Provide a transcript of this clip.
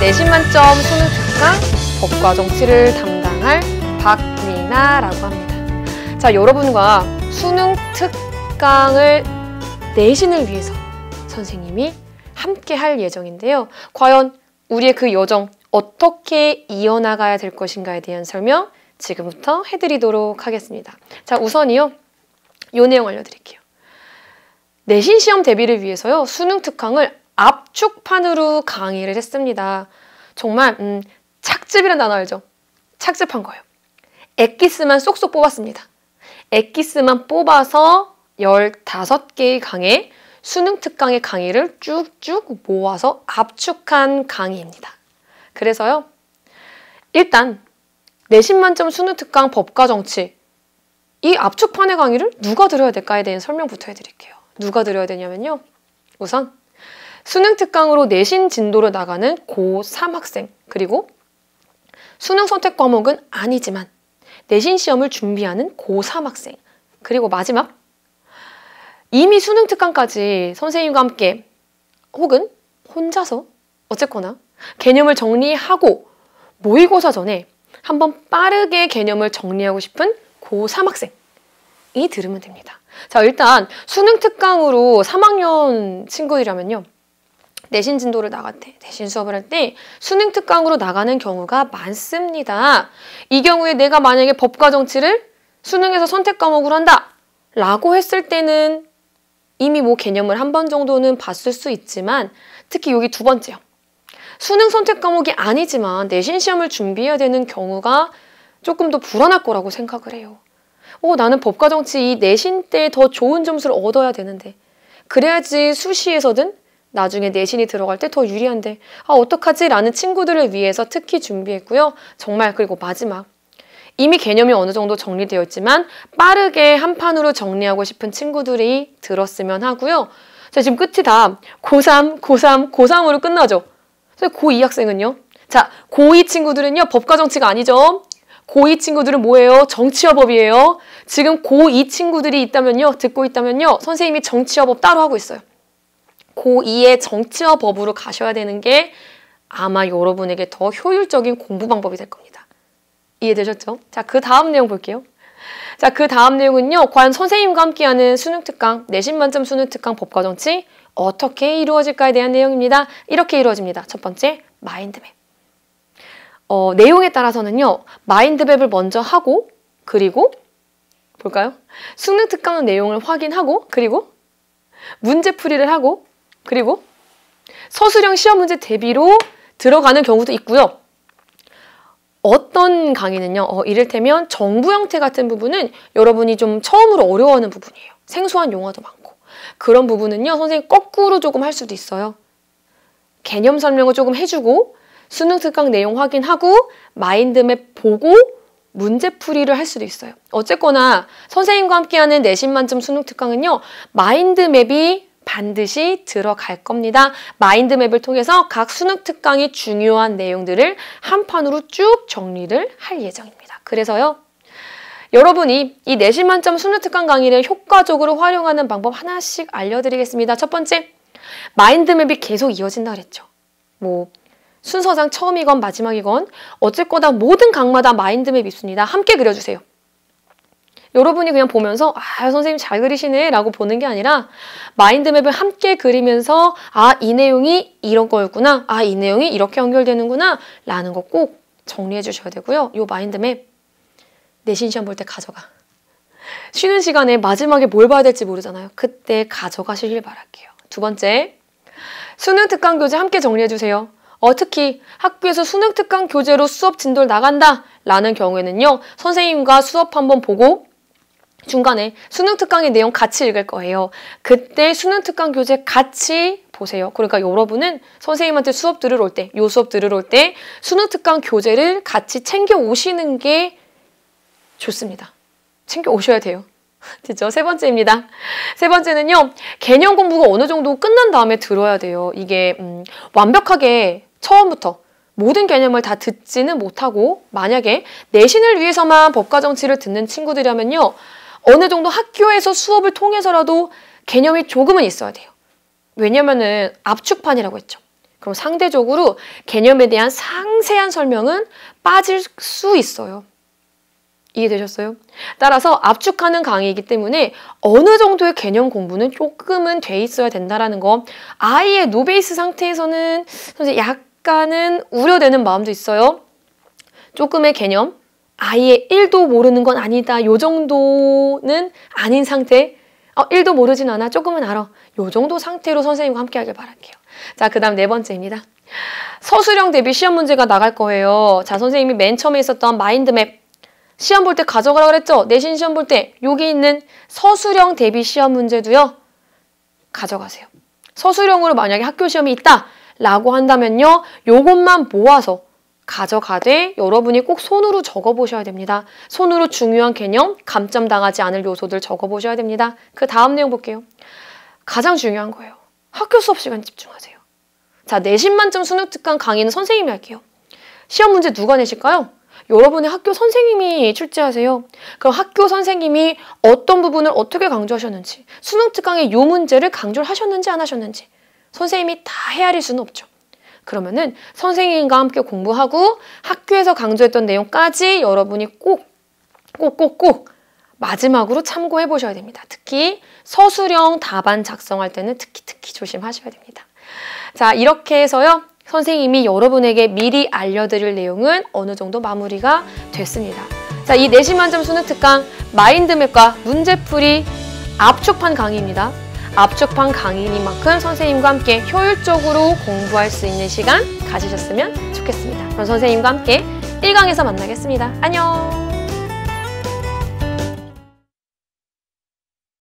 내신 만점 수능 특강 법과 정치를 담당할 박미나라고 합니다. 자, 여러분과 수능 특강을 내신을 위해서 선생님이 함께 할 예정인데요. 과연 우리의 그 여정 어떻게 이어나가야 될 것인가에 대한 설명 지금부터 해드리도록 하겠습니다. 자, 우선이요. 요 내용 알려드릴게요. 내신 시험 대비를 위해서요. 수능 특강을 압축판으로 강의를 했습니다. 정말 착즙이란 단어 알죠? 착즙한 거예요. 엑기스만 쏙쏙 뽑았습니다. 엑기스만 뽑아서 15개의 강의, 수능 특강의 강의를 쭉쭉 모아서 압축한 강의입니다. 그래서요. 일단 내신 만점 수능 특강 법과 정치 이 압축판의 강의를 누가 들어야 될까에 대한 설명부터 해드릴게요. 누가 들어야 되냐면요. 우선 수능 특강으로 내신 진도를 나가는 고3 학생, 그리고 수능 선택 과목은 아니지만 내신 시험을 준비하는 고3 학생, 그리고 마지막 이미 수능 특강까지 선생님과 함께 혹은 혼자서 어쨌거나 개념을 정리하고 모의고사 전에 한번 빠르게 개념을 정리하고 싶은 고3 학생이 들으면 됩니다. 자, 일단 수능 특강으로 3학년 친구들이라면요. 내신 진도를 나갈 때, 내신 수업을 할 때 수능 특강으로 나가는 경우가 많습니다. 이 경우에 내가 만약에 법과 정치를 수능에서 선택 과목으로 한다 라고 했을 때는 이미 뭐 개념을 한 번 정도는 봤을 수 있지만 특히 여기 두 번째요. 수능 선택 과목이 아니지만 내신 시험을 준비해야 되는 경우가 조금 더 불안할 거라고 생각을 해요. 나는 법과 정치 이 내신 때 더 좋은 점수를 얻어야 되는데 그래야지 수시에서든 나중에 내신이 들어갈 때 더 유리한데 어떡하지? 라는 친구들을 위해서 특히 준비했고요. 정말 그리고 마지막 이미 개념이 어느 정도 정리되어 있지만 빠르게 한 판으로 정리하고 싶은 친구들이 들었으면 하고요. 자, 지금 끝이 다 고3, 고3, 고3으로 끝나죠. 고2 학생은요. 자, 고2 친구들은요. 법과 정치가 아니죠. 고2 친구들은 뭐예요? 정치와 법이에요. 지금 고2 친구들이 있다면요. 듣고 있다면요. 선생님이 정치와 법 따로 하고 있어요. 고2의 정치와 법으로 가셔야 되는 게 아마 여러분에게 더 효율적인 공부 방법이 될 겁니다. 이해되셨죠? 자, 그 다음 내용 볼게요. 자, 그 다음 내용은요. 과연 선생님과 함께하는 수능 특강, 내신 만점 수능 특강 법과 정치 어떻게 이루어질까에 대한 내용입니다. 이렇게 이루어집니다. 첫 번째, 마인드맵. 내용에 따라서는요. 마인드맵을 먼저 하고 그리고 볼까요? 수능 특강 내용을 확인하고 그리고 문제풀이를 하고 그리고 서술형 시험 문제 대비로 들어가는 경우도 있고요. 어떤 강의는요. 이를테면 정부 형태 같은 부분은 여러분이 좀 처음으로 어려워하는 부분이에요. 생소한 용어도 많고. 그런 부분은요. 선생님 거꾸로 조금 할 수도 있어요. 개념 설명을 조금 해주고 수능 특강 내용 확인하고 마인드맵 보고 문제풀이를 할 수도 있어요. 어쨌거나 선생님과 함께하는 내신 만점 수능 특강은요. 마인드맵이 반드시 들어갈 겁니다. 마인드맵을 통해서 각 수능 특강의 중요한 내용들을 한 판으로 쭉 정리를 할 예정입니다. 그래서요. 여러분이 이 내신 만점 수능 특강 강의를 효과적으로 활용하는 방법 하나씩 알려드리겠습니다. 첫 번째, 마인드맵이 계속 이어진다 그랬죠. 뭐 순서상 처음이건 마지막이건 어쨌거나 모든 강마다 마인드맵이 있습니다. 함께 그려주세요. 여러분이 그냥 보면서 선생님 잘 그리시네 라고 보는 게 아니라 마인드맵을 함께 그리면서 이 내용이 이런 거였구나. 이 내용이 이렇게 연결되는구나 라는 거 꼭 정리해 주셔야 되고요. 이 마인드맵 내신 시험 볼 때 가져가. 쉬는 시간에 마지막에 뭘 봐야 될지 모르잖아요. 그때 가져가시길 바랄게요. 두 번째, 수능 특강 교재 함께 정리해 주세요. 특히 학교에서 수능 특강 교재로 수업 진도를 나간다 라는 경우에는요. 선생님과 수업 한번 보고 중간에 수능 특강의 내용 같이 읽을 거예요. 그때 수능 특강 교재 같이 보세요. 그러니까 여러분은 선생님한테 수업 들으러 올 때, 요 수업 들으러 올 때 수능 특강 교재를 같이 챙겨 오시는 게 좋습니다. 챙겨 오셔야 돼요. 됐죠? 세 번째입니다. 세 번째는요. 개념 공부가 어느 정도 끝난 다음에 들어야 돼요. 이게 완벽하게 처음부터 모든 개념을 다 듣지는 못하고 만약에 내신을 위해서만 법과 정치를 듣는 친구들이라면요. 어느 정도 학교에서 수업을 통해서라도 개념이 조금은 있어야 돼요. 왜냐면은 압축판이라고 했죠. 그럼 상대적으로 개념에 대한 상세한 설명은 빠질 수 있어요. 이해되셨어요? 따라서 압축하는 강의이기 때문에 어느 정도의 개념 공부는 조금은 돼 있어야 된다라는 거. 아예 노베이스 상태에서는 약간은 우려되는 마음도 있어요. 조금의 개념, 아예 1도 모르는 건 아니다. 요 정도는 아닌 상태. 1도 모르진 않아. 조금은 알아. 요 정도 상태로 선생님과 함께 하길 바랄게요. 자, 그 다음 네 번째입니다. 서술형 대비 시험 문제가 나갈 거예요. 자, 선생님이 맨 처음에 있었던 마인드맵. 시험 볼 때 가져가라 그랬죠? 내신 시험 볼 때 여기 있는 서술형 대비 시험 문제도요. 가져가세요. 서술형으로 만약에 학교 시험이 있다 라고 한다면요. 요것만 모아서 가져가되 여러분이 꼭 손으로 적어보셔야 됩니다. 손으로 중요한 개념, 감점 당하지 않을 요소들 적어보셔야 됩니다. 그 다음 내용 볼게요. 가장 중요한 거예요. 학교 수업 시간 집중하세요. 자, 내신 만점 수능 특강 강의는 선생님이 할게요. 시험 문제 누가 내실까요? 여러분의 학교 선생님이 출제하세요. 그럼 학교 선생님이 어떤 부분을 어떻게 강조하셨는지, 수능 특강의 요 문제를 강조를 하셨는지 안 하셨는지 선생님이 다 헤아릴 수는 없죠. 그러면은 선생님과 함께 공부하고 학교에서 강조했던 내용까지 여러분이 꼭 마지막으로 참고해 보셔야 됩니다. 특히 서술형 답안 작성할 때는 특히 조심하셔야 됩니다. 자, 이렇게 해서요. 선생님이 여러분에게 미리 알려드릴 내용은 어느 정도 마무리가 됐습니다. 자, 이 내신 만점 수능 특강 마인드맵과 문제풀이 압축판 강의입니다. 압축판 강의이니만큼 선생님과 함께 효율적으로 공부할 수 있는 시간 가지셨으면 좋겠습니다. 그럼 선생님과 함께 1강에서 만나겠습니다. 안녕!